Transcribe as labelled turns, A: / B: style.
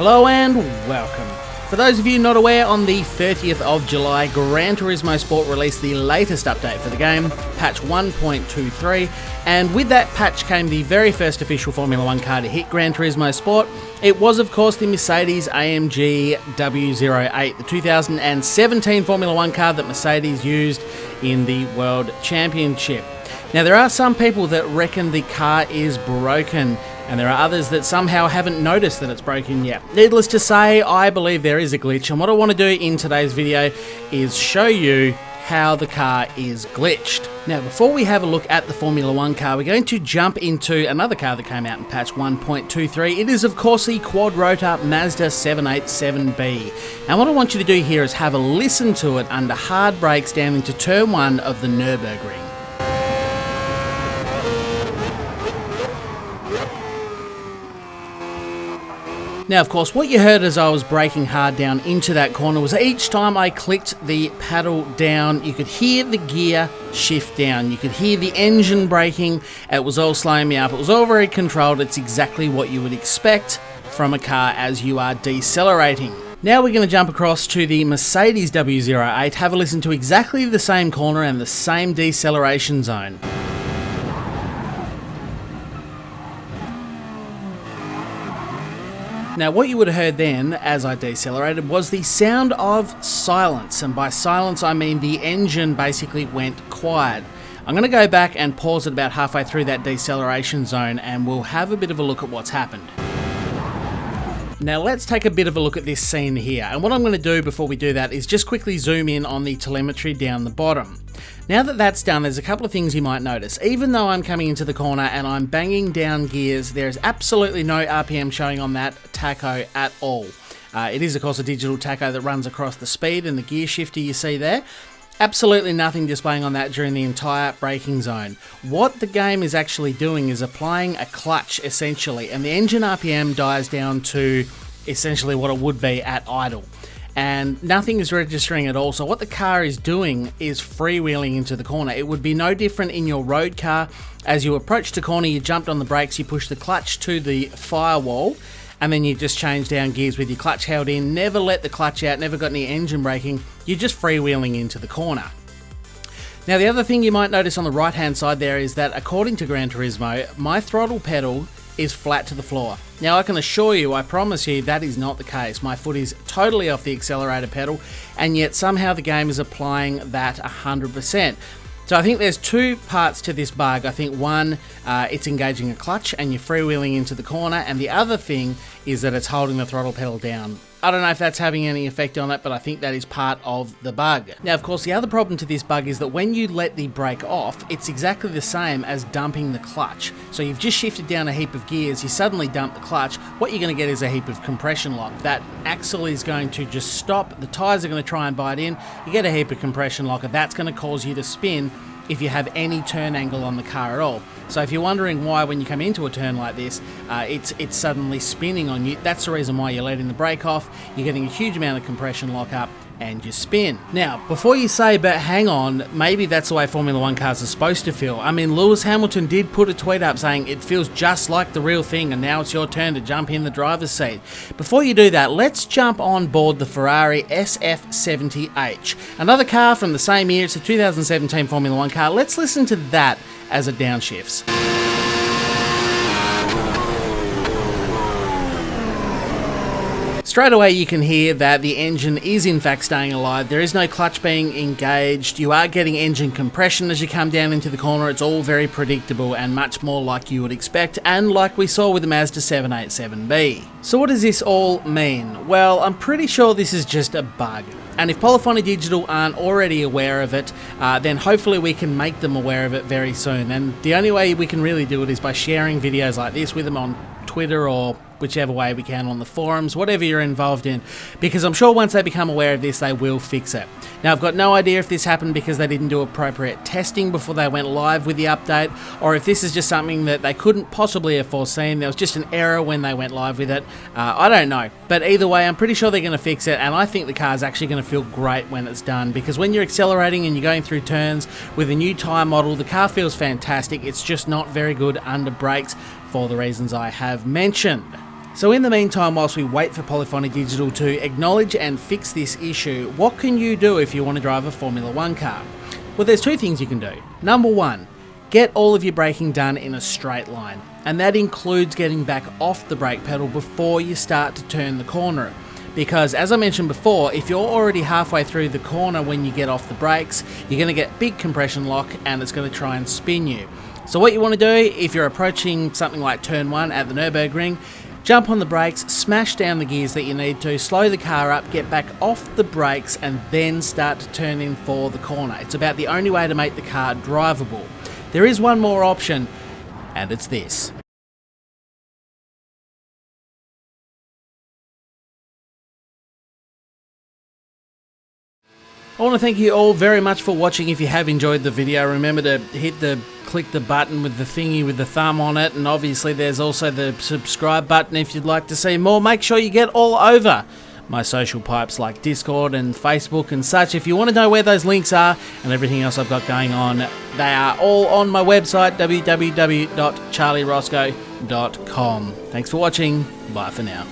A: Hello and welcome. For those of you not aware, on the 30th of July, Gran Turismo Sport released the latest update for the game, patch 1.23, and with that patch came the very first official Formula 1 car to hit Gran Turismo Sport. It was, of course, the Mercedes-AMG W08, the 2017 Formula 1 car that Mercedes used in the World Championship. Now, there are some people that reckon the car is broken, and there are others that somehow haven't noticed that it's broken yet. Needless to say, I believe there is a glitch, and what I want to do in today's video is show you how the car is glitched. Now, before we have a look at the Formula 1 car, we're going to jump into another car that came out in patch 1.23. It is, of course, the quad-rotor Mazda 787B. And what I want you to do here is have a listen to it under hard brakes down into turn 1 of the Nürburgring. Now, of course, what you heard as I was braking hard down into that corner was each time I clicked the pedal down, you could hear the gear shift down. You could hear the engine braking. It was all slowing me up. It was all very controlled. It's exactly what you would expect from a car as you are decelerating. Now we're going to jump across to the Mercedes W08, have a listen to exactly the same corner and the same deceleration zone. Now, what you would have heard then, as I decelerated, was the sound of silence. And by silence, I mean the engine basically went quiet. I'm going to go back and pause it about halfway through that deceleration zone, and we'll have a bit of a look at what's happened. Now, let's take a bit of a look at this scene here. And what I'm going to do before we do that is just quickly zoom in on the telemetry down the bottom. Now that that's done, there's a couple of things you might notice. Even though I'm coming into the corner and I'm banging down gears, there's absolutely no RPM showing on that tacho at all. It is, of course, a digital tacho that runs across the speed and the gear shifter you see there. Absolutely nothing displaying on that during the entire braking zone. What the game is actually doing is applying a clutch, essentially, and the engine RPM dies down to essentially what it would be at idle. And nothing is registering at all. So what the car is doing is freewheeling into the corner. It would be no different in your road car. As you approach the corner, you jumped on the brakes, you push the clutch to the firewall, and then you just change down gears with your clutch held in. Never let the clutch out, never got any engine braking. You're just freewheeling into the corner. Now, the other thing you might notice on the right hand side there is that according to Gran Turismo, my throttle pedal is flat to the floor. Now, I can assure you, I promise you, that is not the case. My foot is totally off the accelerator pedal, and yet somehow the game is applying that 100%. So I think there's two parts to this bug. I think one, it's engaging a clutch and you're freewheeling into the corner, and the other thing is that it's holding the throttle pedal down. I don't know if that's having any effect on it, but I think that is part of the bug. Now, of course, the other problem to this bug is that when you let the brake off, it's exactly the same as dumping the clutch. So you've just shifted down a heap of gears, you suddenly dump the clutch, what you're going to get is a heap of compression lock. That axle is going to just stop, the tyres are going to try and bite in, you get a heap of compression lock, and that's going to cause you to spin if you have any turn angle on the car at all. So if you're wondering why when you come into a turn like this, it's suddenly spinning on you, that's the reason why you're letting the brake off, you're getting a huge amount of compression lock up, and you spin. Now, before you say, but hang on, maybe that's the way Formula 1 cars are supposed to feel. I mean, Lewis Hamilton did put a tweet up saying it feels just like the real thing, and now it's your turn to jump in the driver's seat. Before you do that, let's jump on board the Ferrari SF70H. Another car from the same year, it's a 2017 Formula 1 car. Let's listen to that as it downshifts. Straight away you can hear that the engine is in fact staying alive. There is no clutch being engaged. You are getting engine compression as you come down into the corner. It's all very predictable and much more like you would expect, and like we saw with the Mazda 787B. So what does this all mean? Well, I'm pretty sure this is just a bug. And if Polyphony Digital aren't already aware of it, then hopefully we can make them aware of it very soon. And the only way we can really do it is by sharing videos like this with them on Twitter or whichever way we can on the forums, whatever you're involved in, because I'm sure once they become aware of this, they will fix it. Now, I've got no idea if this happened because they didn't do appropriate testing before they went live with the update, or if this is just something that they couldn't possibly have foreseen. There was just an error when they went live with it. I don't know, but either way, I'm pretty sure they're going to fix it, and I think the car's actually going to feel great when it's done, because when you're accelerating and you're going through turns with a new tyre model, the car feels fantastic. It's just not very good under brakes for the reasons I have mentioned. So in the meantime, whilst we wait for Polyphony Digital to acknowledge and fix this issue, what can you do if you want to drive a Formula 1 car? Well, there's two things you can do. Number one, get all of your braking done in a straight line, and that includes getting back off the brake pedal before you start to turn the corner. Because as I mentioned before, if you're already halfway through the corner when you get off the brakes, you're going to get big compression lock and it's going to try and spin you. So what you want to do, if you're approaching something like turn 1 at the Nürburgring, jump on the brakes, smash down the gears that you need to, slow the car up, get back off the brakes and then start to turn in for the corner. It's about the only way to make the car drivable. There is one more option, and it's this. I want to thank you all very much for watching. If you have enjoyed the video, remember to click the button with the thingy with the thumb on it, and obviously there's also the subscribe button if you'd like to see more. Make sure you get all over my social pipes like Discord and Facebook and such. If you want to know where those links are and everything else I've got going on, they are all on my website, www.charlieroscoe.com. Thanks for watching. Bye for now.